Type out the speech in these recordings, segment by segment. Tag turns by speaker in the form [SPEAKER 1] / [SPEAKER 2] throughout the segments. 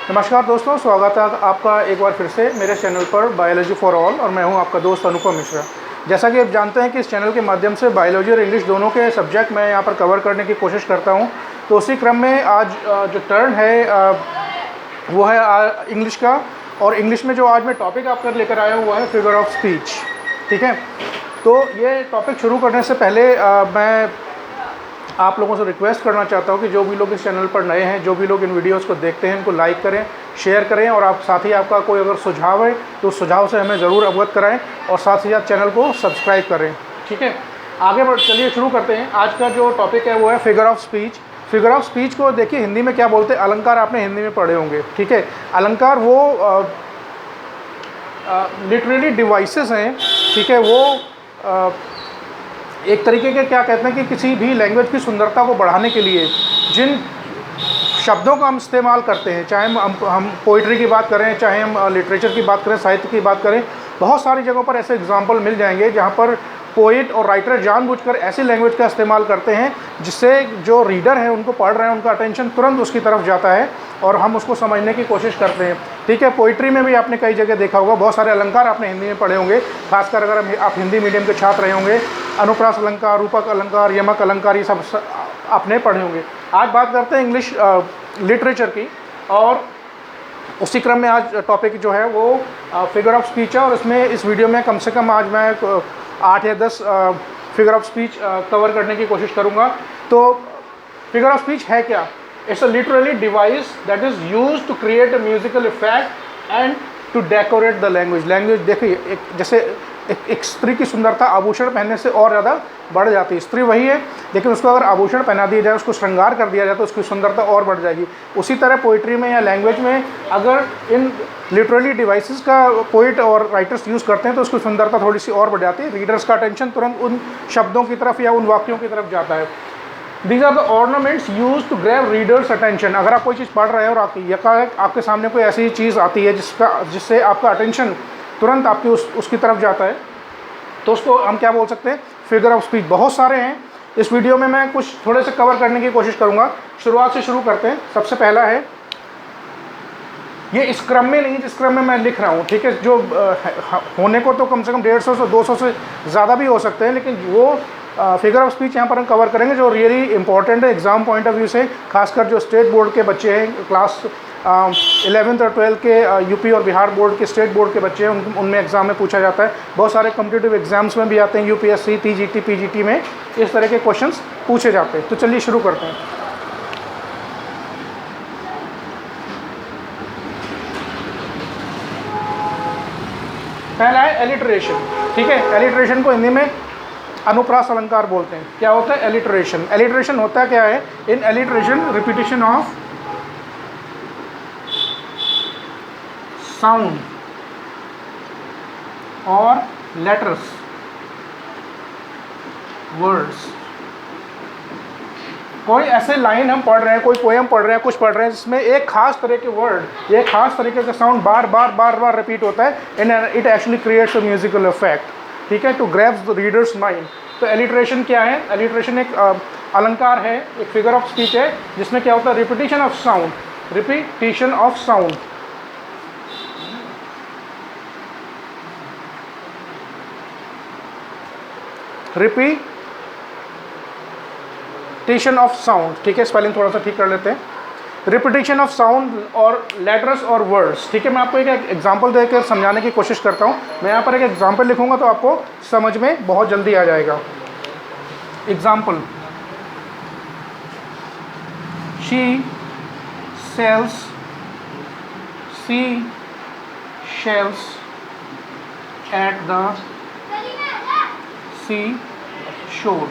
[SPEAKER 1] नमस्कार दोस्तों, स्वागत है आपका एक बार फिर से मेरे चैनल पर बायोलॉजी फॉर ऑल। और मैं हूं आपका दोस्त अनुपम मिश्रा। जैसा कि आप जानते हैं कि इस चैनल के माध्यम से बायोलॉजी और इंग्लिश दोनों के सब्जेक्ट मैं यहां पर कवर करने की कोशिश करता हूं। तो उसी क्रम में आज जो टर्न है वो है इंग्लिश का। और इंग्लिश में जो आज मैं टॉपिक आपका लेकर आया हूँ वो है फिगर ऑफ स्पीच। ठीक है, तो ये टॉपिक शुरू करने से पहले मैं आप लोगों से रिक्वेस्ट करना चाहता हूं कि जो भी लोग इस चैनल पर नए हैं, जो भी लोग इन वीडियोस को देखते हैं, इनको लाइक करें, शेयर करें और आप साथ ही आपका कोई अगर सुझाव है तो उस सुझाव से हमें ज़रूर अवगत कराएं और साथ ही साथ चैनल को सब्सक्राइब करें। ठीक है, आगे बढ़ चलिए शुरू करते हैं। आज का जो टॉपिक है वो है figure of speech. Figure of speech को देखिए हिंदी में क्या बोलते हैं, अलंकार आपने हिंदी में पढ़े होंगे। ठीक है, अलंकार वो लिटरेली डिवाइसेस हैं। ठीक है, वो एक तरीके के क्या कहते हैं कि किसी भी लैंग्वेज की सुंदरता को बढ़ाने के लिए जिन शब्दों का हम इस्तेमाल करते हैं, चाहे हम पोइट्री की बात करें, चाहे हम लिटरेचर की बात करें, साहित्य की बात करें, बहुत सारी जगहों पर ऐसे एग्जाम्पल मिल जाएंगे जहाँ पर पोइट और राइटर जानबूझकर ऐसी लैंग्वेज का इस्तेमाल करते हैं जिससे जो रीडर है, उनको पढ़ रहे हैं, उनका अटेंशन तुरंत उसकी तरफ जाता है और हम उसको समझने की कोशिश करते हैं। ठीक है, पोइट्री में भी आपने कई जगह देखा होगा, बहुत सारे अलंकार आपने हिंदी में पढ़े होंगे, खासकर अगर आप हिंदी मीडियम के छात्र रहे होंगे। अनुप्रास अलंकार, रूपक अलंकार, यमक अलंकार, ये सब आपने पढ़े होंगे। आज बात करते हैं इंग्लिश लिटरेचर की, और उसी क्रम में आज टॉपिक जो है वो फिगर ऑफ स्पीच है। और इसमें इस वीडियो में कम से कम आज मैं 8 या 10 फिगर ऑफ स्पीच कवर करने की कोशिश करूँगा। तो फिगर ऑफ स्पीच है क्या? It's a literally device that is used to create a musical effect and to decorate the language. Language देखिए, जैसे एक स्त्री की सुंदरता आभूषण पहनने से और ज़्यादा बढ़ जाती है। स्त्री वही है, लेकिन उसको अगर आभूषण पहना दिया जाए, उसको श्रृंगार कर दिया जाए तो उसकी सुंदरता और बढ़ जाएगी। उसी तरह पोइट्री में या लैंग्वेज में अगर इन लिटरली डिवाइसेस का पोइट और राइटर्स यूज़ करते हैं तो उसकी सुंदरता थोड़ी सी और बढ़ जाती है। रीडर्स का अटेंशन तुरंत उन शब्दों की तरफ या उन वाक्यों की तरफ जाता है। These are the ornaments use to grab readers attention. अगर आप कोई चीज़ पढ़ रहे हैं और आपके सामने कोई ऐसी चीज़ आती है जिससे आपका अटेंशन तुरंत आपकी उसकी तरफ जाता है, तो उसको हम क्या बोल सकते हैं? Figure of speech. बहुत सारे हैं, इस वीडियो में मैं कुछ थोड़े से कवर करने की कोशिश करूंगा। शुरुआत से शुरू करते हैं। सबसे पहला है, ये इस क्रम में नहीं जिस क्रम में मैं लिख रहा हूँ। ठीक है, जो होने को तो कम से कम 150 से 200 से ज़्यादा भी हो सकते हैं, लेकिन वो फिगर ऑफ स्पीच यहाँ पर हम कवर करेंगे जो रियली इंपॉर्टेंट है एग्ज़ाम पॉइंट ऑफ व्यू से। खासकर जो स्टेट बोर्ड के बच्चे हैं, क्लास 11th और 12th के यूपी और बिहार बोर्ड के, स्टेट बोर्ड के बच्चे हैं, उनमें एग्ज़ाम में पूछा जाता है। बहुत सारे कॉम्पिटिटिव एग्जाम्स में भी आते हैं, यूपीएससी, टीजीटी, पीजीटी में इस तरह के क्वेश्चंस पूछे जाते हैं। तो चलिए शुरू करते हैं। पहला है एलिटरेशन। ठीक है, एलिटरेशन को हिंदी में अनुप्रास अलंकार बोलते हैं। क्या होता है एलिटरेशन? एलिटरेशन होता क्या है? इन एलिटरेशन रिपीटिशन ऑफ साउंड और लेटर्स, वर्ड्स। कोई ऐसे लाइन हम पढ़ रहे हैं, कोई पोएम पढ़ रहे हैं, कुछ पढ़ रहे हैं जिसमें एक खास तरह के वर्ड, एक खास तरीके का साउंड बार बार रिपीट होता है, and it actually creates a musical effect. ठीक है, to grabs the readers mind. तो एलिटरेशन क्या है? एलिटरेशन एक अलंकार है, एक फिगर ऑफ स्पीच है, जिसमें क्या होता है? Repetition of sound, repetition of sound. Repetition of sound. ठीक है, स्पेलिंग थोड़ा सा ठीक कर लेते हैं। रिपीटिशन ऑफ साउंड और लेटर्स और वर्ड्स। ठीक है, मैं आपको एक एग्जांपल देकर समझाने की कोशिश करता हूँ। मैं यहाँ पर एक एग्जांपल लिखूंगा तो आपको समझ में बहुत जल्दी आ जाएगा। Example, she sells sea shells at the sea shore.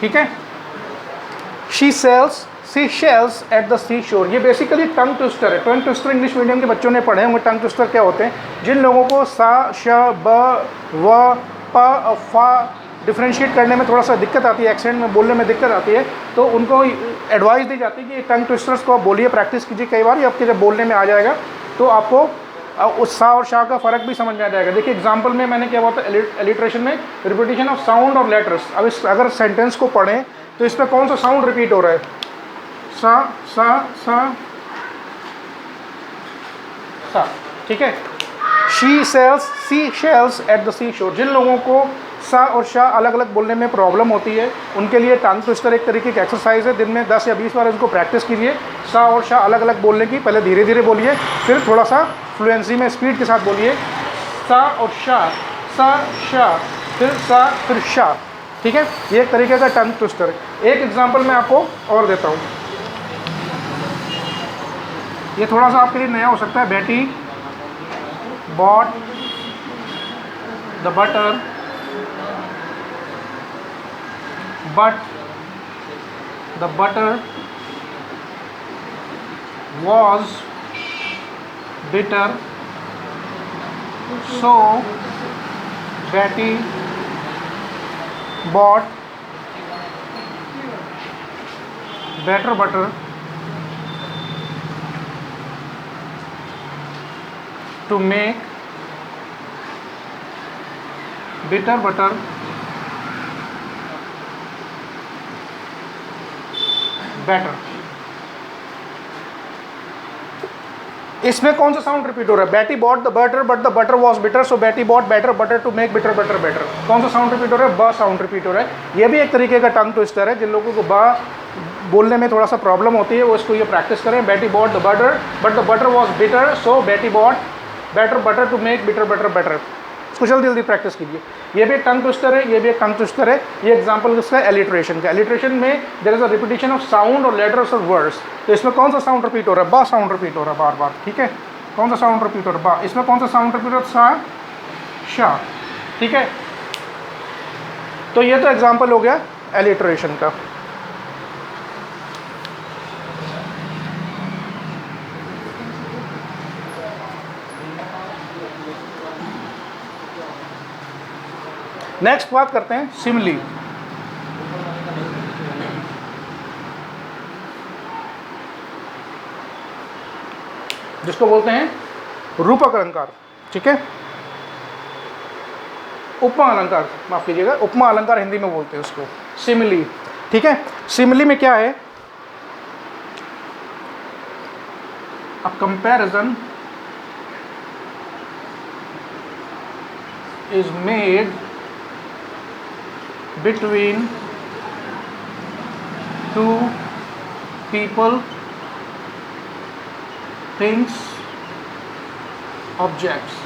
[SPEAKER 1] ठीक है, she sells sea shells at the sea shore. ये बेसिकली टंग ट्विस्टर है। टंग ट्विस्टर इंग्लिश मीडियम के बच्चों ने पढ़े होंगे। टंग ट्विस्टर क्या होते हैं? जिन लोगों को सा, श, ब, व, प, फा डिफ्रेंशिएट करने में थोड़ा सा दिक्कत आती है, एक्सेंट में बोलने में दिक्कत आती है, तो उनको एडवाइस दी जाती है कि टंग ट्विस्टर्स को आप बोलिए, प्रैक्टिस कीजिए कई बार, ये आपके जब बोलने में आ जाएगा तो आपको उस सा और शाह का फ़र्क भी समझ में आ जाएगा। देखिए एग्जाम्पल में मैंने क्या बोला था, एलिट्रेशन में रिपीटिशन ऑफ साउंड और लेटर्स। अब अगर सेंटेंस को पढ़ें तो इसमें कौन सा साउंड रिपीट हो रहा है? सा सा सा सा, ठीक है। She sells sea shells at the sea shore. जिन लोगों को सा और शाह अलग अलग बोलने में प्रॉब्लम होती है उनके लिए टंग ट्विस्टर एक तरीके की एक्सरसाइज है। दिन में 10 या 20 बार उनको प्रैक्टिस कीजिए सा और शाह अलग अलग बोलने की। पहले धीरे धीरे बोलिए, फिर थोड़ा सा फ्लुएंसी में स्पीड के साथ बोलिए। सा और शाह, सा शाह, फिर सा फिर शाह, ठीक है। ये एक तरीके का टंग ट्विस्टर है। एक एग्जांपल मैं आपको और देता हूँ, ये थोड़ा सा आपके लिए नया हो सकता है। बेटी bot the butter but the butter was bitter, so Betty bought better butter to make bitter butter better। इसमें कौन सा साउंड रिपीट हो रहा है? Betty bought the butter but the butter was bitter, so Betty bought better butter to make bitter butter better. कौन सा sound repeat हो रहा है? ब साउंड रिपीट हो रहा है। ये भी एक तरीके का टंग ट्विस्टर है। जिन लोगों को ब बोलने में थोड़ा सा प्रॉब्लम होती है वो इसको ये प्रैक्टिस करें। Betty bought the butter but the butter was bitter, so Betty bought better butter to make bitter butter better. इसको जल्दी जल्दी प्रैक्टिस कीजिए। ये भी एक टंग ट्विस्टर है, ये भी एक टंग ट्विस्टर है। ये एग्जांपल किसका है? एलिट्रेशन का। एलिट्रेशन में there is a repetition of sound और लेटर्स और वर्ड्स। तो इसमें कौन सा साउंड रिपीट हो रहा है? बा साउंड रिपीट हो रहा है बार बार, ठीक है। कौन सा साउंड रिपीट हो रहा है? बा। इसमें कौन सा साउंड रिपीट हो रहा है? सा शा, ठीक है। तो ये तो एग्जांपल हो गया एलिट्रेशन का। नेक्स्ट बात करते हैं सिमिली। जिसको बोलते हैं रूपक अलंकार, ठीक है। उपमा अलंकार, माफ कीजिएगा, उपमा अलंकार हिंदी में बोलते हैं उसको, सिमिली, ठीक है। सिमिली में क्या है? A comparison is made between two people, things, objects।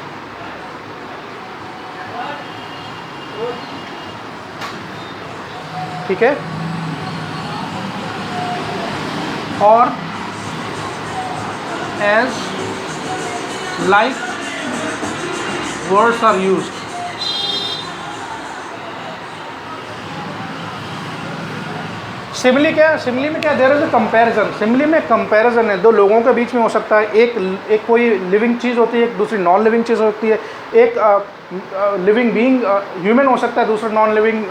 [SPEAKER 1] ठीक है। और as like words are used। Simile क्या है? सिमिली में क्या है? There is a comparison. Simile में कंपैरिजन है, दो लोगों के बीच में हो सकता है। एक कोई लिविंग चीज़ होती है, एक दूसरी नॉन लिविंग चीज़ होती है। एक लिविंग बीइंग ह्यूमन हो सकता है, दूसरा नॉन लिविंग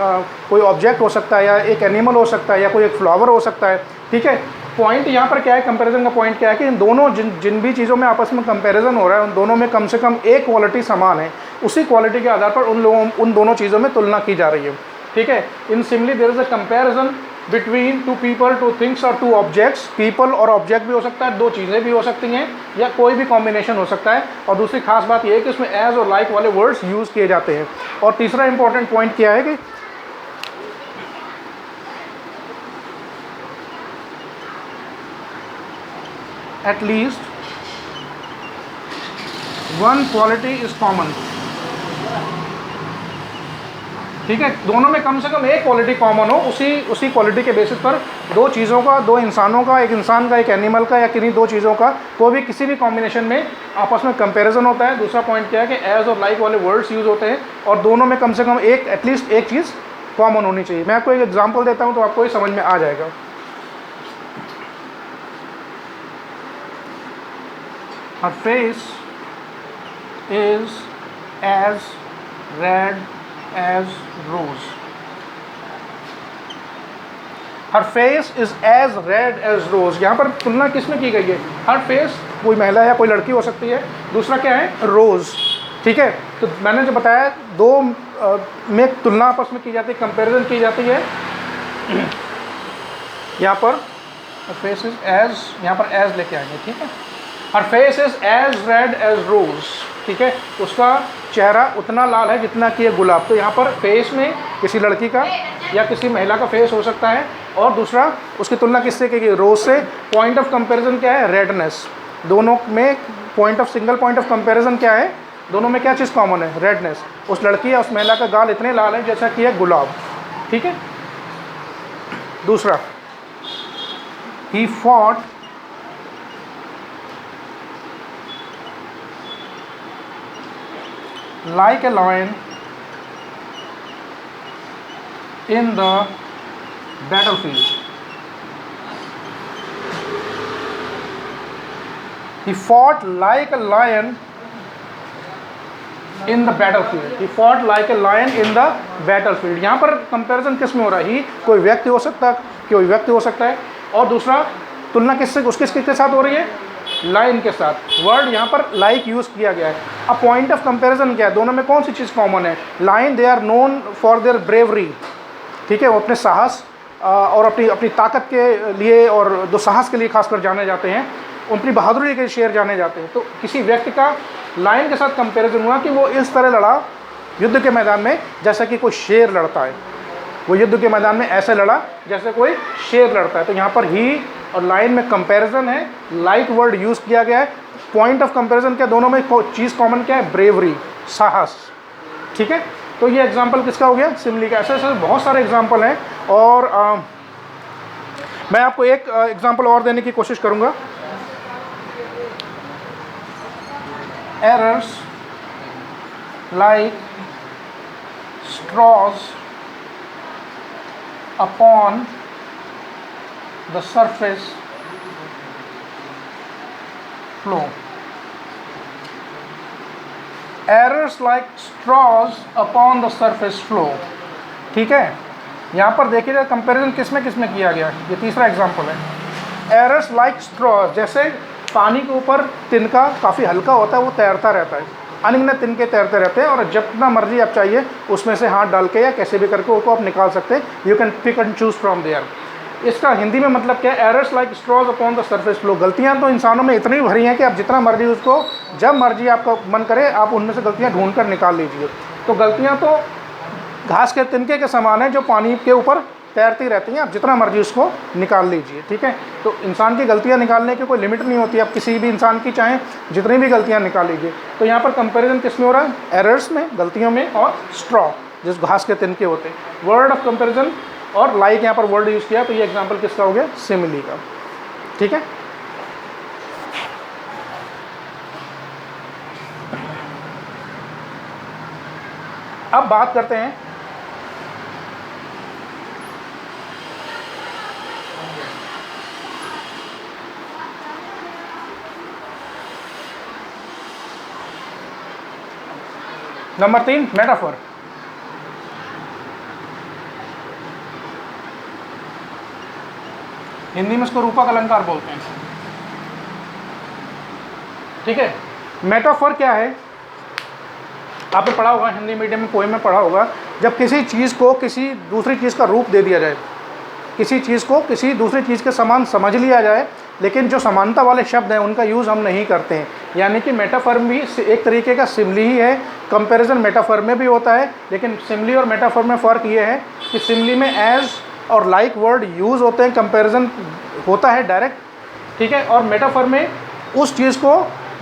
[SPEAKER 1] कोई ऑब्जेक्ट हो सकता है, या एक एनिमल हो सकता है, या कोई एक फ्लावर हो सकता है, ठीक है। पॉइंट यहाँ पर क्या है? कंपैरिजन का पॉइंट क्या है कि इन दोनों जिन भी चीज़ों में आपस में कंपैरिजन हो रहा है उन दोनों में कम से कम एक क्वालिटी समान है। उसी क्वालिटी के आधार पर उन दोनों चीज़ों में तुलना की जा रही है, ठीक है। In simile there is a comparison between two people, two things और टू ऑब्जेक्ट्स। पीपल और ऑब्जेक्ट भी हो सकता है, दो चीज़ें भी हो सकती हैं, या कोई भी कॉम्बिनेशन हो सकता है। और दूसरी खास बात यह है कि इसमें एज और लाइक वाले वर्ड्स यूज़ किए जाते हैं। और तीसरा इंपॉर्टेंट पॉइंट क्या है कि at least one quality is common, ठीक है। दोनों में कम से कम एक क्वालिटी कॉमन हो, उसी क्वालिटी के बेसिस पर दो चीज़ों का, दो इंसानों का, एक इंसान का, एक एनिमल का, या किन्हीं दो चीज़ों का कोई भी किसी भी कॉम्बिनेशन में आपस में कंपैरिजन होता है। दूसरा पॉइंट क्या है कि एज और लाइक वाले वर्ड्स यूज़ होते हैं, और दोनों में कम से कम एटलीस्ट एक चीज़ कॉमन होनी चाहिए। मैं आपको एक एग्जाम्पल देता हूँ तो आपको ये समझ में आ जाएगा। Her face is as red as rose। her face is as red as rose। यहाँ पर तुलना किसमें की गई है? her face कोई महिला या कोई लड़की हो सकती है, दूसरा क्या है? रोज, ठीक है। तो मैंने जो बताया दो में तुलना आपस में की जाती है, कंपैरिजन की जाती है। यहाँ पर फेस इज एज, यहाँ पर एज लेके आएंगे, ठीक है। Her face is as red as rose, ठीक है, उसका चेहरा उतना लाल है जितना कि गुलाब। तो यहाँ पर फेस में किसी लड़की का या किसी महिला का फेस हो सकता है, और दूसरा उसकी तुलना किससे की गई, रोज से। पॉइंट ऑफ कंपैरिजन क्या है, रेडनेस। दोनों में सिंगल पॉइंट ऑफ कंपैरिजन क्या है, दोनों में क्या चीज़ कॉमन है, रेडनेस। उस लड़की या उस महिला का गाल इतने लाल है जैसा कि है गुलाब, ठीक है। दूसरा, he fought like a lion in the battlefield. He fought like a lion in the battlefield. He fought like a lion in the battlefield. यहाँ पर कंपैरिजन किस में हो रहा है, ही कोई व्यक्ति हो सकता है, और दूसरा तुलना किसके साथ हो रही है, लाइन के साथ। वर्ड यहाँ पर लाइक यूज़ किया गया है। अब पॉइंट ऑफ कंपैरिजन क्या है, दोनों में कौन सी चीज़ कॉमन है। Lion, they are known for their bravery, ठीक है, वो अपने साहस और अपनी ताकत के लिए और दो साहस के लिए खासकर जाने जाते हैं, अपनी बहादुरी के शेर जाने जाते हैं। तो किसी व्यक्ति का लाइन के साथ कंपैरिजन हुआ कि वो इस तरह लड़ा युद्ध के मैदान में जैसा कि कोई शेर लड़ता है, वो युद्ध के मैदान में ऐसे लड़ा जैसे कोई शेर लड़ता है। तो यहाँ पर ही और लाइन में कंपैरिजन है, लाइक वर्ड यूज़ किया गया है। पॉइंट ऑफ कंपैरिजन क्या, दोनों में चीज़ कॉमन क्या है, ब्रेवरी, साहस, ठीक है। तो ये एग्जांपल किसका हो गया, सिमिली का। ऐसे ऐसे बहुत सारे एग्जांपल हैं, और मैं आपको एक एग्जांपल और देने की कोशिश करूँगा। Errors like straws upon the surface flow. Errors like straws upon the surface flow, ठीक है। यहाँ पर देखिए कंपैरिजन किसमें किया गया, ये तीसरा एग्जांपल है। एरर्स लाइक स्ट्रॉज, जैसे पानी के ऊपर तिनका काफ़ी हल्का होता है, वो तैरता रहता है, अनगिनत तिनके तैरते रहते हैं, और जितना मर्जी आप चाहिए उसमें से हाथ डाल के या कैसे भी करके उसको आप निकाल सकते हैं। You can pick and choose from there. इसका हिंदी में मतलब क्या है, errors like straws upon the surface flow. गलतियां तो इंसानों में इतनी भरी हैं कि आप जितना मर्जी उसको जब मर्जी आपका मन करे आप उनमें से गलतियां ढूंढ कर निकाल लीजिए। तो गलतियां तो घास के तिनके के समान है जो पानी के ऊपर तैरती रहती हैं, आप जितना मर्जी उसको निकाल लीजिए, ठीक है। तो इंसान की गलतियां निकालने की कोई लिमिट नहीं होती, आप किसी भी इंसान की चाहें जितनी भी गलतियां निकाल लीजिए। तो यहाँ पर कंपैरिजन किस में हो रहा है, एरर्स में, गलतियों में, और स्ट्रॉ जिस घास के तिनके होते हैं। वर्ड ऑफ कंपैरिजन और लाइक यहाँ पर वर्ड यूज़ किया, तो ये एग्जाम्पल किसका हो गया, सिमिली का, ठीक है। अब बात करते हैं नंबर 3, मेटाफर। हिंदी में इसको रूपक अलंकार बोलते हैं, ठीक है। मेटाफर क्या है, आपने पढ़ा होगा, हिंदी मीडियम में पोएम में पढ़ा होगा, जब किसी चीज़ को किसी दूसरी चीज़ का रूप दे दिया जाए, किसी चीज़ को किसी दूसरी चीज़ के समान समझ लिया जाए, लेकिन जो समानता वाले शब्द हैं उनका यूज़ हम नहीं करते हैं। यानी कि मेटाफर भी एक तरीके का सिमिली ही है। कंपैरिजन मेटाफर में भी होता है, लेकिन सिमिली और मेटाफर में फ़र्क ये है कि सिमिली में एज और लाइक वर्ड यूज़ होते हैं, कंपैरिजन होता है डायरेक्ट, ठीक है। और मेटाफर में उस चीज़ को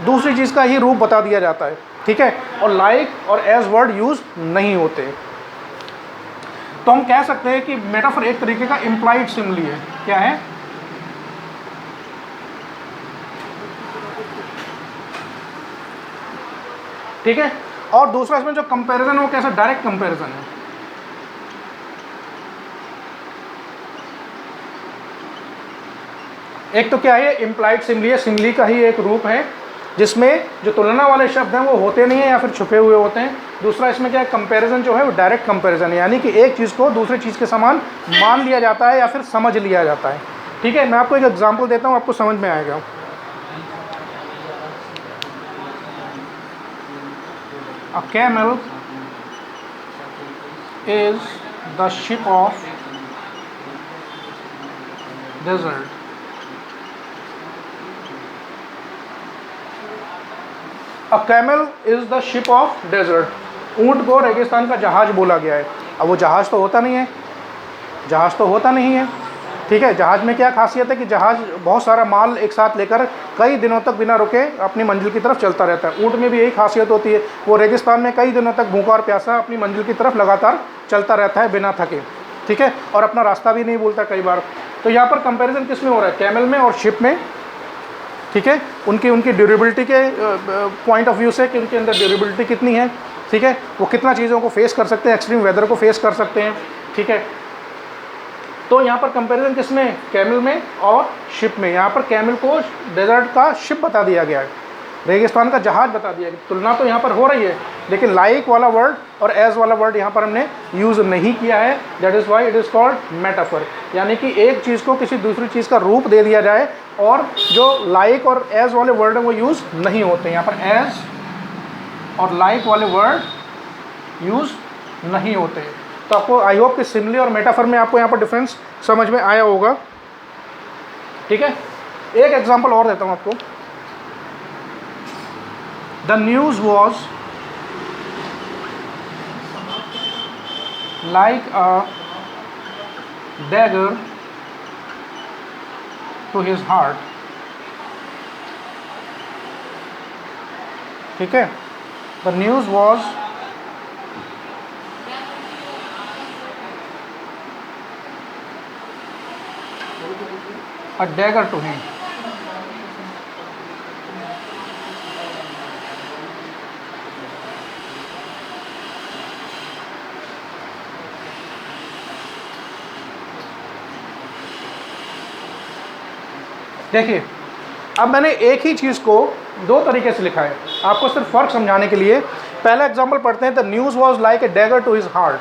[SPEAKER 1] दूसरी चीज़ का ही रूप बता दिया जाता है, ठीक है, और लाइक और एज वर्ड यूज़ नहीं होते। तो हम कह सकते हैं कि मेटाफर एक तरीके का इम्प्लाइड सिमिली है। क्या है, ठीक है। और दूसरा इसमें जो कंपैरिजन है वो कैसा, डायरेक्ट कंपैरिजन है। एक तो क्या है, इम्प्लाइड सिमिली है, सिमिली का ही एक रूप है जिसमें जो तुलना वाले शब्द हैं वो होते नहीं हैं या फिर छुपे हुए होते हैं। दूसरा इसमें क्या है, कंपैरिजन जो है वो डायरेक्ट कंपैरिजन है, यानी कि एक चीज़ को दूसरी चीज़ के समान मान लिया जाता है या फिर समझ लिया जाता है, ठीक है। मैं आपको एक एग्जांपल देता हूँ, आपको समझ में आएगा। A camel is the ship of desert. A camel is the ship of desert. ऊँट को रेगिस्तान का जहाज बोला गया है। अब वो जहाज तो होता नहीं है, जहाज तो होता नहीं है, ठीक है। जहाज में क्या खासियत है कि जहाज बहुत सारा माल एक साथ लेकर कई दिनों तक बिना रुके अपनी मंजिल की तरफ चलता रहता है। ऊँट में भी यही खासियत होती है, वो रेगिस्तान में कई दिनों तक भूखा और प्यासा अपनी मंजिल की तरफ लगातार चलता रहता है बिना थके, ठीक है, और अपना रास्ता भी नहीं भूलता कई बार। तो यहाँ पर कंपैरिजन किस में हो रहा है, कैमल में और शिप में, ठीक है। उनकी ड्यूरेबिलिटी के पॉइंट ऑफ व्यू से कि उनके अंदर ड्यूरेबिलिटी कितनी है, ठीक है, वो कितना चीज़ों को फेस कर सकते हैं, एक्सट्रीम वेदर को फेस कर सकते हैं, ठीक है। तो यहाँ पर कंपैरिजन किस में, कैमल में और शिप में। यहाँ पर कैमल को डेजर्ट का शिप बता दिया गया है, रेगिस्तान का जहाज बता दिया गया। तुलना तो यहाँ पर हो रही है, लेकिन लाइक वाला वर्ड और एज वाला वर्ड यहाँ पर हमने यूज़ नहीं किया है। That is why it is called metaphor, यानी कि एक चीज़ को किसी दूसरी चीज़ का रूप दे दिया जाए, और जो लाइक और एज वाले वर्ड हैं वो यूज़ नहीं होते। यहाँ पर एज और लाइक वाले वर्ड यूज़ नहीं होते। तो आपको आई होप कि सिमिली और मेटाफर में आपको यहाँ पर डिफरेंस समझ में आया होगा, ठीक है। एक एग्जांपल और देता हूँ आपको। The news was like a dagger to his heart, ठीक है। The news was a dagger to him, देखिए अब मैंने एक ही चीज़ को दो तरीके से लिखा है, आपको सिर्फ फ़र्क समझाने के लिए। पहला एग्जांपल पढ़ते हैं। The news was like a dagger to his heart.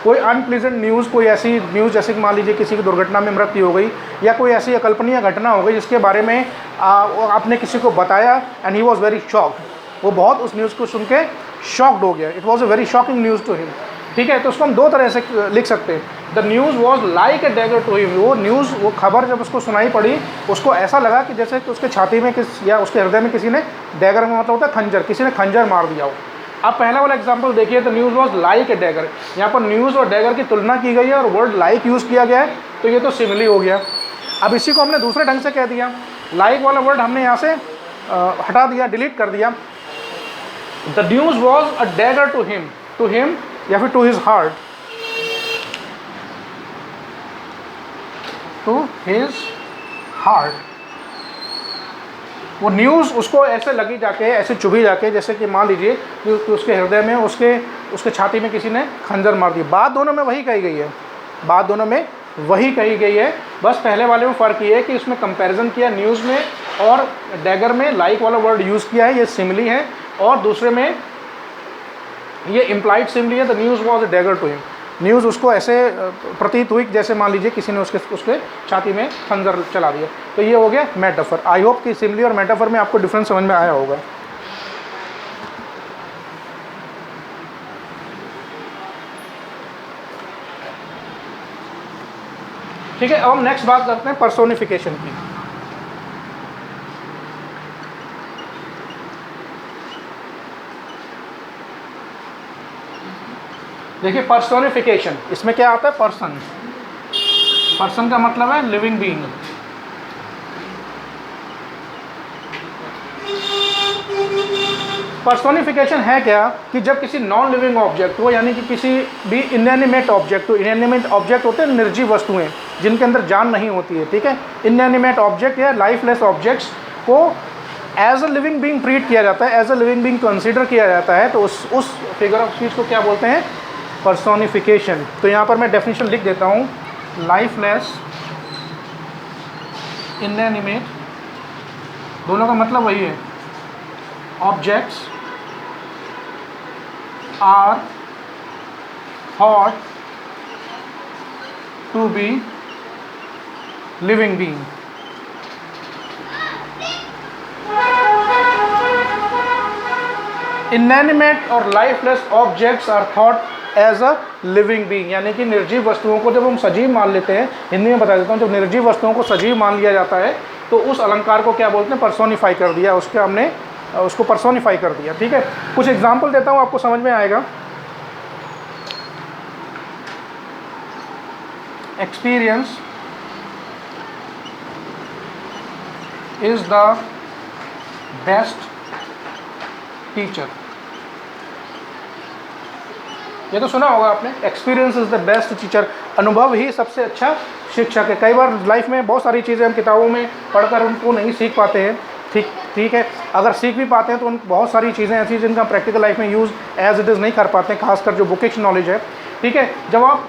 [SPEAKER 1] कोई अनप्लीजेंट न्यूज़, कोई ऐसी न्यूज़ जैसे कि मान लीजिए किसी की दुर्घटना में मृत्यु हो गई, या कोई ऐसी अकल्पनीय घटना हो गई जिसके बारे में आपने किसी को बताया, and he was very shocked. वो बहुत उस न्यूज़ को सुन के शॉक्ड हो गया। It was a very shocking news to him, ठीक है। तो उसको हम दो तरह से लिख सकते हैं। The news was like a dagger to him. वो न्यूज़, वो खबर जब उसको सुनाई पड़ी, उसको ऐसा लगा कि जैसे कि उसके छाती में या उसके हृदय में किसी ने, डैगर में मतलब होता है खंजर, किसी ने खंजर मार दिया हो। अब पहला वाला एग्जांपल देखिए, the news was like a dagger. यहाँ पर न्यूज़ और डैगर की तुलना की गई है और वर्ड लाइक यूज़ किया गया है, तो ये तो सिमिली हो गया। अब इसी को हमने दूसरे ढंग से कह दिया, लाइक वाला वर्ड हमने यहाँ से हटा दिया, डिलीट कर दिया। The news was a dagger to him या फिर to his heart, to his heart. वो न्यूज़ उसको ऐसे लगी जाके, ऐसे चुभी जाके, जैसे कि मान लीजिए कि उसके हृदय में, उसके छाती में किसी ने खंजर मार दी। बात दोनों में वही कही गई है, बात दोनों में वही कही गई है। बस पहले वाले में फ़र्क ये है कि उसमें कंपैरिजन किया न्यूज़ में, और डैगर में लाइक वाला वर्ड यूज़ किया है, ये सिमिली है। और दूसरे में ये इम्प्लाइड सिमिली है। The news was a dagger to him. News उसको ऐसे प्रतीत हुई जैसे मान लीजिए किसी ने उसके छाती में खंजर चला दिया। तो ये हो गया मेटाफर। आई होप कि सिमिली और मेटाफर में आपको डिफरेंस समझ में आया होगा। ठीक है, अब हम नेक्स्ट बात करते हैं पर्सोनिफिकेशन की। देखिए पर्सोनिफिकेशन, इसमें क्या आता है, पर्सन। पर्सन का मतलब है लिविंग बीइंग। पर्सोनिफिकेशन है क्या कि जब किसी नॉन लिविंग ऑब्जेक्ट हो, यानी कि किसी भी इनएनिमेट ऑब्जेक्ट हो। इनएनिमेट ऑब्जेक्ट होते हैं निर्जीव वस्तुएं जिनके अंदर जान नहीं होती है, ठीक है। इनएनिमेट ऑब्जेक्ट या लाइफलेस ऑब्जेक्ट्स को as a living being treat किया जाता है, as a living being consider किया जाता है। तो उस फिगर ऑफ स्पीच को क्या बोलते हैं, पर्सोनिफिकेशन। तो यहाँ पर मैं डेफिनेशन लिख देता हूँ, लाइफलेस इनएनिमेट, दोनों का मतलब वही है, objects are thought to be living being. Inanimate और lifeless objects are thought as a living being, यानी कि निर्जीव वस्तुओं को जब हम सजीव मान लेते हैं, हिंदी में बता देता हूँ, जब निर्जीव वस्तुओं को सजीव मान लिया जाता है तो उस अलंकार को क्या बोलते हैं, पर्सोनिफाई कर दिया, उसके हमने उसको पर्सोनिफाई कर दिया। ठीक है, कुछ एग्जांपल देता हूँ, आपको समझ में आएगा। Experience is the best teacher. ये तो सुना होगा आपने, experience is the best teacher. अनुभव ही सबसे अच्छा शिक्षक है। कई बार लाइफ में बहुत सारी चीज़ें हम किताबों में पढ़कर उनको नहीं सीख पाते हैं। ठीक है, अगर सीख भी पाते हैं तो उन बहुत सारी चीज़ें ऐसी जिनका प्रैक्टिकल लाइफ में यूज़ एज इट इज़ नहीं कर पाते हैं, खासकर जो बुकिश नॉलेज है। ठीक है, जब आप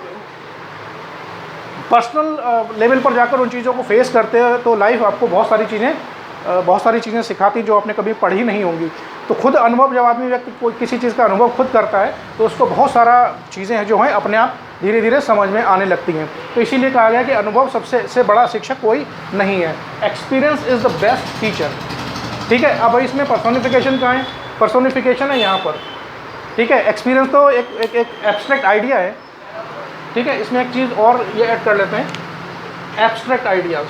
[SPEAKER 1] पर्सनल लेवल पर जाकर उन चीज़ों को फेस करते हैं तो लाइफ आपको बहुत सारी चीज़ें सिखाती जो आपने कभी पढ़ी नहीं होंगी। तो खुद अनुभव, जब आदमी व्यक्ति कोई किसी चीज़ का अनुभव खुद करता है तो उसको बहुत सारा चीज़ें हैं जो हैं अपने आप धीरे धीरे समझ में आने लगती हैं। तो इसीलिए कहा गया कि अनुभव सबसे बड़ा शिक्षक कोई नहीं है। Experience is the best teacher. ठीक है, अब इसमें पर्सोनिफिकेशन कहाँ है? पर्सोनिफिकेशन है यहाँ पर। ठीक है, एक्सपीरियंस तो एक एब्स्ट्रैक्ट आइडिया है। ठीक है, इसमें एक चीज़ और ये ऐड कर लेते हैं, एब्स्ट्रैक्ट आइडियाज़।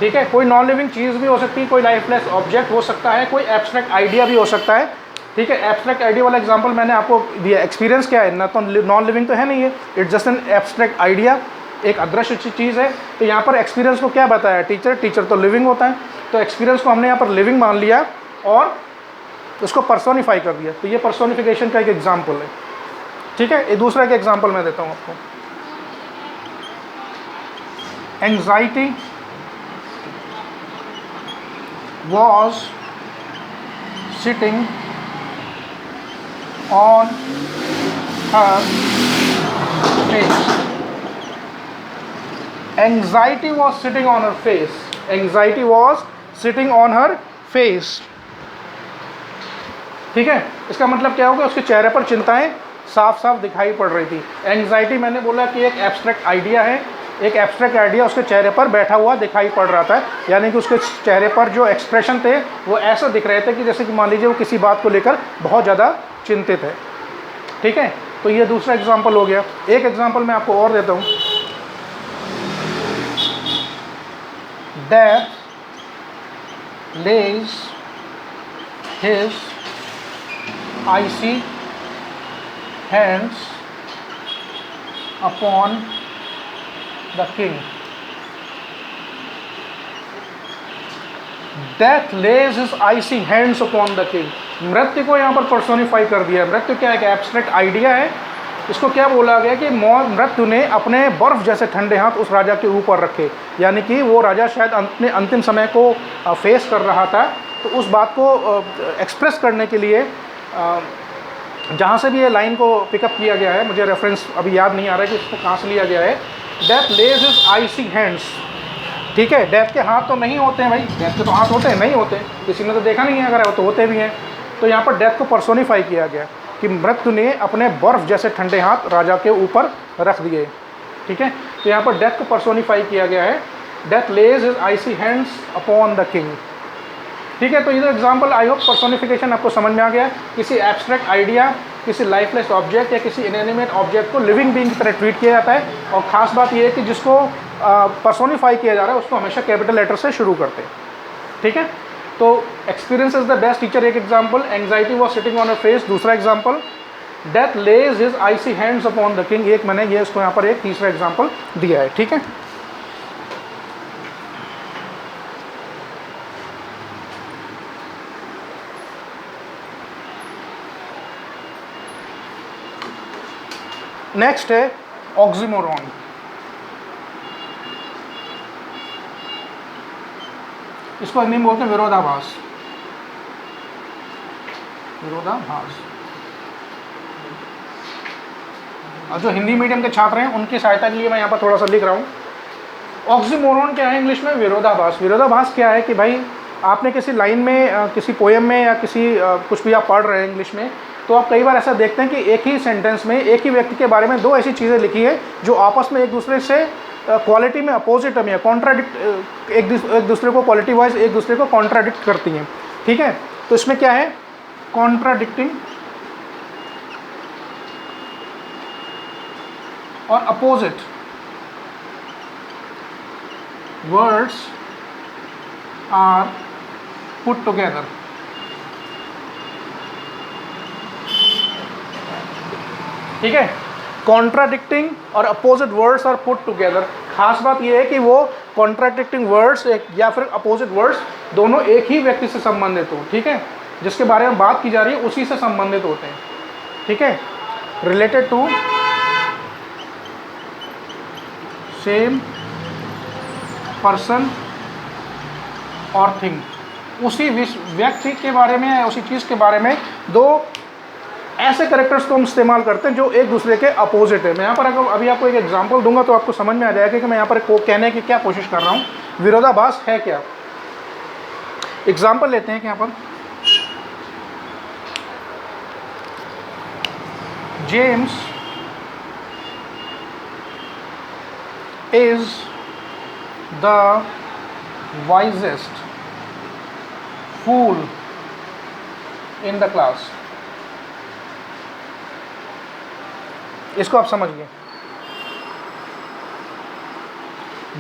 [SPEAKER 1] ठीक है, कोई नॉन लिविंग चीज़ भी हो सकती है, कोई लाइफलेस ऑब्जेक्ट हो सकता है, कोई एब्स्ट्रैक्ट आइडिया भी हो सकता है। ठीक है, एब्स्ट्रैक्ट आइडिया वाला एग्जांपल मैंने आपको दिया। एक्सपीरियंस क्या है? ना तो नॉन लिविंग तो है नहीं है, it's just an abstract idea, एक अदृश्य चीज़ है। तो यहाँ पर एक्सपीरियंस को क्या बताया? टीचर तो लिविंग होता है, तो एक्सपीरियंस को हमने यहाँ पर लिविंग मान लिया और उसको पर्सोनिफाई कर दिया। तो ये पर्सोनिफिकेशन का एक एग्जाम्पल है। ठीक है, एक दूसरा एक एग्जाम्पल मैं देता हूँ आपको। Anxiety was sitting on her face. Anxiety was sitting on her face. Anxiety was sitting on her face. ठीक है, इसका मतलब क्या होगा? उसके चेहरे पर चिंताएं साफ साफ दिखाई पड़ रही थी। एंग्जाइटी मैंने बोला कि एक एब्स्ट्रैक्ट आइडिया है, एक एब्स्ट्रैक्ट आइडिया उसके चेहरे पर बैठा हुआ दिखाई पड़ रहा था, यानी कि उसके चेहरे पर जो एक्सप्रेशन थे वो ऐसा दिख रहे थे कि जैसे कि मान लीजिए वो किसी बात को लेकर बहुत ज़्यादा चिंतित है। ठीक है, तो ये दूसरा एग्जाम्पल हो गया। एक एग्जाम्पल मैं आपको और देता हूँ। Death lays his icy hands upon the king. Death lays his icy hands upon the king. मृत्यु को यहाँ पर पर्सोनिफाई कर दिया है। मृत्यु क्या है? एक एब्स्ट्रैक्ट आइडिया है। इसको क्या बोला गया कि मृत्यु ने अपने बर्फ जैसे ठंडे हाथ उस राजा के ऊपर रखे, यानी कि वो राजा शायद अपने अंतिम समय को फेस कर रहा था। तो उस बात को एक्सप्रेस करने के लिए जहाँ से भी ये लाइन को पिकअप किया गया है, मुझे रेफरेंस अभी याद नहीं आ रहा है कि इसको कहाँ से लिया गया है। Death lays his icy hands. ठीक है, डेथ के हाथ तो नहीं होते हैं भाई, डेथ के तो हाथ होते हैं? नहीं होते, किसी ने तो देखा नहीं है, अगर तो होते भी हैं। तो यहाँ पर डेथ को पर्सोनिफाई किया गया कि मृत्यु ने अपने बर्फ जैसे ठंडे हाथ राजा के ऊपर रख दिए। ठीक है, तो यहाँ पर डेथ को पर्सोनिफाई किया गया है। Death lays his icy hands upon the king. ठीक है, तो ये एग्जाम्पल, आई होप पर्सोनिफिकेशन आपको समझ में आ गया। किसी एब्स्ट्रैक्ट आइडिया, किसी लाइफलेस ऑब्जेक्ट या किसी इनएनिमेट ऑब्जेक्ट को लिविंग बीइंग की तरह ट्रीट किया जाता है। और ख़ास बात यह है कि जिसको पर्सोनिफाई किया जा रहा है उसको हमेशा कैपिटल लेटर से शुरू करते हैं। ठीक है, तो experience is the best teacher एक example, anxiety was sitting on a face दूसरा example, death lays his icy hands upon the king एक मैंने ये इसको यहाँ पर एक तीसरा एग्जाम्पल दिया है। ठीक है, नेक्स्ट है ऑक्सीमोरॉन। इसको हिंदी में बोलते हैं विरोधाभास। विरोधाभास। और जो हिंदी मीडियम के छात्र हैं उनकी सहायता के लिए मैं यहाँ पर थोड़ा सा लिख रहा हूँ। ऑक्सीमोरॉन क्या है इंग्लिश में? विरोधाभास। विरोधाभास क्या है कि भाई आपने किसी लाइन में, किसी पोएम में या किसी कुछ भी आप पढ़ रहे हैं इंग्लिश में, तो आप कई बार ऐसा देखते हैं कि एक ही सेंटेंस में एक ही व्यक्ति के बारे में दो ऐसी चीज़ें लिखी है जो आपस में एक दूसरे से क्वालिटी में अपोजिट में कॉन्ट्राडिक्ट, एक दूसरे को क्वालिटी वाइज एक दूसरे को कॉन्ट्राडिक्ट करती हैं। ठीक है, तो इसमें क्या है? कॉन्ट्राडिक्टिंग और opposite words are put together. ठीक है, कॉन्ट्राडिक्टिंग और opposite words are put together. खास बात यह है कि वो कॉन्ट्राडिक्टिंग वर्ड्स या फिर अपोजिट वर्ड्स दोनों एक ही व्यक्ति से संबंधित हो। ठीक है, जिसके बारे में बात की जा रही है उसी से संबंधित होते हैं। ठीक है, रिलेटेड टू सेम पर्सन और थिंग, उसी व्यक्ति के बारे में या उसी चीज़ के बारे में दो ऐसे कैरेक्टर्स को हम इस्तेमाल करते हैं जो एक दूसरे के अपोजिट है। मैं यहाँ पर अभी आपको एक एग्जांपल दूंगा तो आपको समझ में आ जाएगा कि मैं यहाँ पर कहने की क्या कोशिश कर रहा हूँ, विरोधाभास है क्या। एग्जांपल लेते हैं कि यहाँ पर James is the wisest fool in the class. इसको आप समझिए,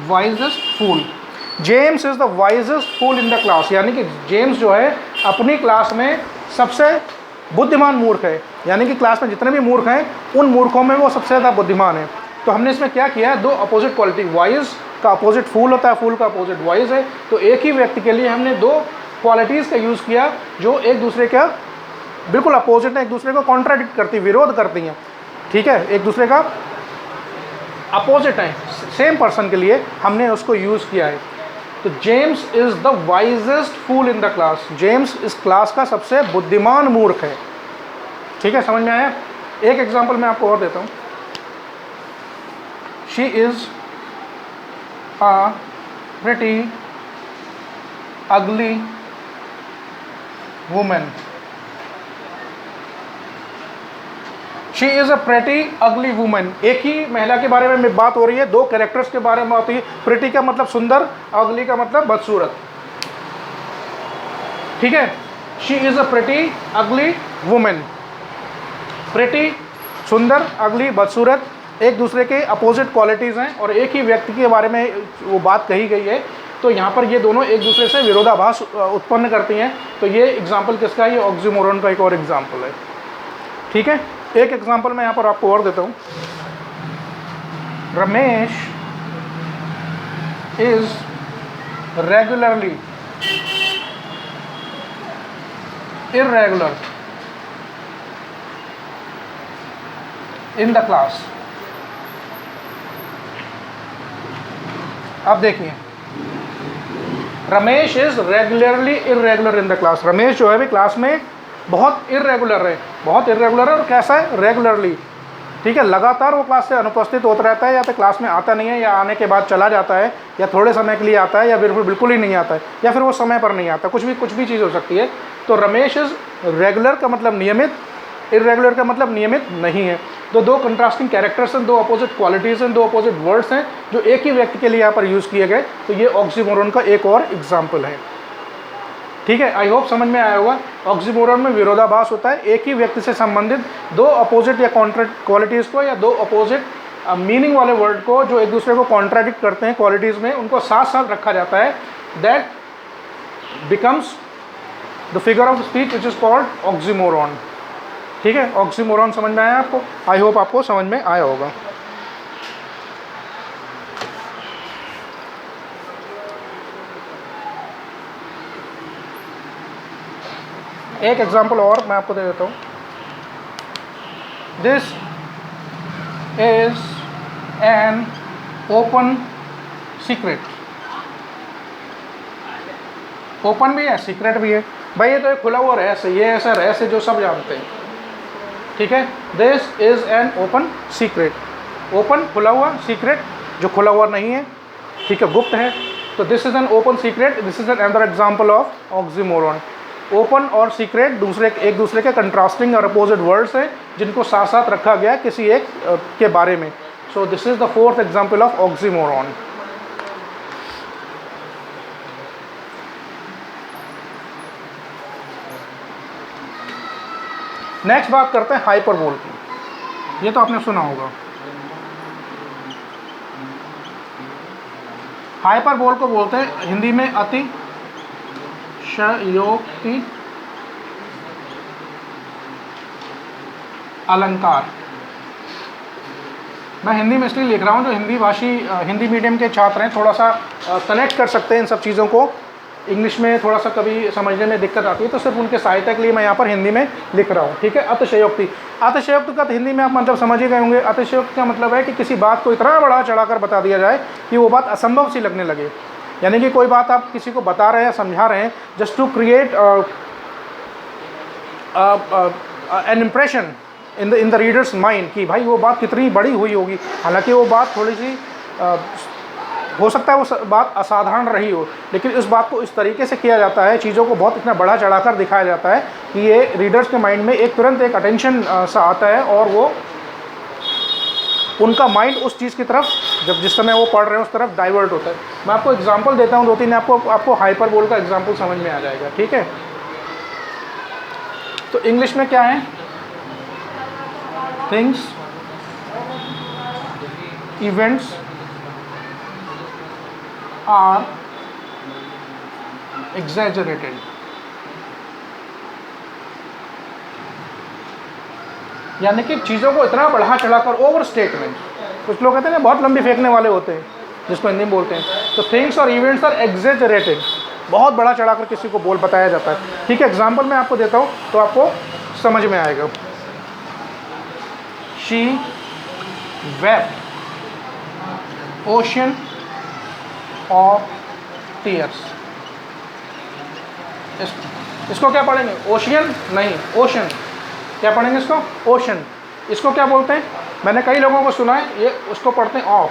[SPEAKER 1] wisest fool, James is the wisest fool in the class, यानी कि जेम्स जो है अपनी क्लास में सबसे बुद्धिमान मूर्ख है, यानी कि क्लास में जितने भी मूर्ख हैं उन मूर्खों में वो सबसे ज़्यादा बुद्धिमान है। तो हमने इसमें क्या किया है, दो अपोजिट क्वालिटी, वाइज का अपोजिट फूल होता है, फूल का अपोजिट वाइज है, तो एक ही व्यक्ति के लिए हमने दो क्वालिटीज़ का यूज़ किया जो एक दूसरे का बिल्कुल अपोजिट है, एक दूसरे को कॉन्ट्राडिक्ट करती, विरोध करती हैं। ठीक है, एक दूसरे का अपोजिट है, सेम पर्सन के लिए हमने उसको यूज़ किया है। तो James is the wisest fool in the class, James इस क्लास का सबसे बुद्धिमान मूर्ख है। ठीक है, समझ में आया। एक एग्जांपल मैं आपको और देता हूँ, शी इज अ प्रिटी अगली women, she is a pretty अगली वुमेन। एक ही महिला के बारे में बात हो रही है, दो कैरेक्टर्स के बारे में बात हुई। प्रेटी का मतलब सुंदर, अगली का मतलब बदसूरत। ठीक है, शी इज़ अ प्रेटी अगली वुमेन। प्रेटी सुंदर, अगली बदसूरत, एक दूसरे के अपोजिट क्वालिटीज़ हैं और एक ही व्यक्ति के बारे में वो बात कही गई है। तो यहाँ पर ये दोनों एक दूसरे से विरोधाभास उत्पन्न करती हैं। तो ये एग्जाम्पल किसका है, ये ऑक्सीमोरन का एक और एग्जाम्पल है। ठीक है, एक एग्जांपल मैं यहाँ पर आपको और देता हूँ, Ramesh is regularly irregular in the class. अब देखिए, Ramesh is regularly irregular in the class. Ramesh जो है भी क्लास में बहुत इर्रेगुलर है, बहुत इर्रेगुलर है। और कैसा है, रेगुलरली। ठीक है, लगातार वो क्लास से अनुपस्थित होता रहता है, या तो क्लास में आता नहीं है, या आने के बाद चला जाता है, या थोड़े समय के लिए आता है, या बिल्कुल ही नहीं आता है, या फिर वो समय पर नहीं आता। कुछ भी चीज़ हो सकती है। तो रमेश इज रेगुलर का मतलब नियमित, इर्रेगुलर का मतलब नियमित नहीं है। तो दो कंट्रास्टिंग कैरेक्टर्स हैं, दो अपोजिट क्वालिटीज़ हैं, दो अपोजिट वर्ड्स हैं जो एक ही व्यक्ति के लिए यहाँ पर यूज़ किए गए। तो ये ऑक्सीमोरन का एक और एग्जाम्पल है। ठीक है, आई होप समझ में आया होगा। ऑक्सीमोरन में विरोधाभास होता है, एक ही व्यक्ति से संबंधित दो अपोजिट या क्वालिटीज़ को, या दो अपोजिट मीनिंग वाले वर्ड को जो एक दूसरे को कॉन्ट्राडिक्ट करते हैं क्वालिटीज़ में, उनको साथ साथ रखा जाता है। That becomes the figure of speech which is called oxymoron. ठीक है, ऑक्सीमोरन समझ में आया आपको, आई होप आपको समझ में आया होगा। एक एग्जांपल और मैं आपको दे देता हूँ, this is an open secret. Open भी है, सीक्रेट भी है। भाई ये तो एक खुला हुआ रहस्य, ये ऐसा रहस्य जो सब जानते हैं। ठीक है, this is an open secret. Open खुला हुआ, सीक्रेट जो खुला हुआ नहीं है, ठीक है, गुप्त है। तो this is an open secret, this is an another example of oxymoron. Open और सीक्रेट एक दूसरे के कंट्रास्टिंग और अपोजिट वर्ड्स हैं जिनको साथ साथ रखा गया किसी एक के बारे में। So this is the fourth example of oxymoron. Next बात करते हैं हाइपरबोल की। ये तो आपने सुना होगा। हाइपरबोल को बोलते हैं हिंदी में अतिशयोक्ति अलंकार। मैं हिंदी में इसलिए लिख रहा हूँ, जो हिंदी भाषी हिंदी मीडियम के छात्र हैं थोड़ा सा कनेक्ट कर सकते हैं इन सब चीज़ों को। इंग्लिश में थोड़ा सा कभी समझने में दिक्कत आती है, तो सिर्फ उनके सहायता के लिए मैं यहाँ पर हिंदी में लिख रहा हूँ, ठीक है। अतिशयोक्ति, अतिशयोक्ति का तो हिंदी में आप मतलब समझ ही गए होंगे। अतिशयोक्ति का मतलब है कि किसी बात को इतना बड़ा चढ़ाकर बता दिया जाए कि वो बात असंभव सी लगने लगे। यानी कि कोई बात आप किसी को बता रहे हैं, समझा रहे हैं, just to create an impression in the readers mind कि भाई वो बात कितनी बड़ी हुई होगी। हालांकि वो बात थोड़ी सी हो सकता है वो बात असाधारण रही हो, लेकिन इस बात को इस तरीके से किया जाता है, चीज़ों को बहुत इतना बड़ा चढ़ाकर दिखाया जाता है कि ये रीडर्स के माइंड में एक तुरंत एक अटेंशन सा आता है, और वो उनका माइंड उस चीज़ की तरफ जब जिस समय वो पढ़ रहे हैं उस तरफ डाइवर्ट होता है। मैं आपको एग्जांपल देता हूँ 2-3, आपको हाइपरबोल का एग्जांपल समझ में आ जाएगा, ठीक है। तो इंग्लिश में क्या है, थिंग्स, इवेंट्स आर एग्जैजरेटेड। यानी कि चीज़ों को इतना बढ़ा चढ़ाकर, ओवर स्टेटमेंट, कुछ लोग कहते हैं ना बहुत लंबी फेंकने वाले होते हैं, जिसको हिंदी में बोलते हैं। तो थिंग्स और इवेंट्स आर एग्जैजरेटेड, बहुत बड़ा चढ़ाकर किसी को बोल बताया जाता है, ठीक है। एग्जाम्पल मैं आपको देता हूँ तो आपको समझ में आएगा। She wept ocean of tears. इसको क्या पढ़ेंगे, ओशियन नहीं, ओशन। क्या पढ़ेंगे इसको, ओशन। इसको क्या बोलते हैं, मैंने कई लोगों को सुना है ये उसको पढ़ते हैं ऑफ।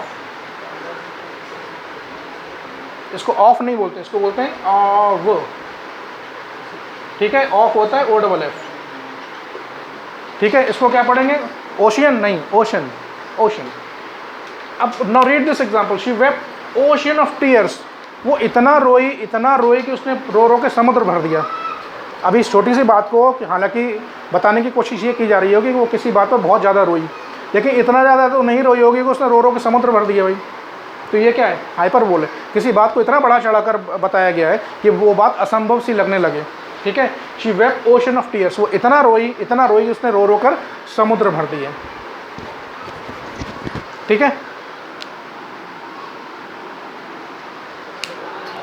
[SPEAKER 1] इसको ऑफ नहीं बोलते, इसको बोलते हैं ऑफ, ठीक है। ऑफ होता है OFF, ठीक है। इसको क्या पढ़ेंगे, ओशियन नहीं, ओशन, ओशन। अब now read this example, she wept ocean of tears. वो इतना रोई कि उसने रो रो के समुद्र भर दिया। अभी इस छोटी सी बात को हालांकि बताने की कोशिश ये की जा रही होगी कि वो किसी बात पर बहुत ज़्यादा रोई, लेकिन इतना ज़्यादा तो नहीं रोई होगी कि उसने रो रो के समुद्र भर दिया भाई। तो ये क्या है, हाइपरबोल है। किसी बात को इतना बड़ा चढ़ाकर बताया गया है कि वो बात असंभव सी लगने लगे, ठीक है। She wept ocean of tears, वो इतना रोई उसने रो रो कर समुद्र भर दिए, ठीक है।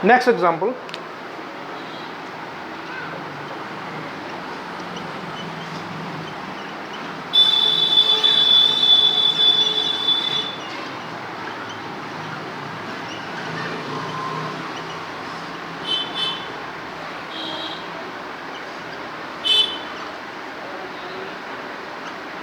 [SPEAKER 1] Next example,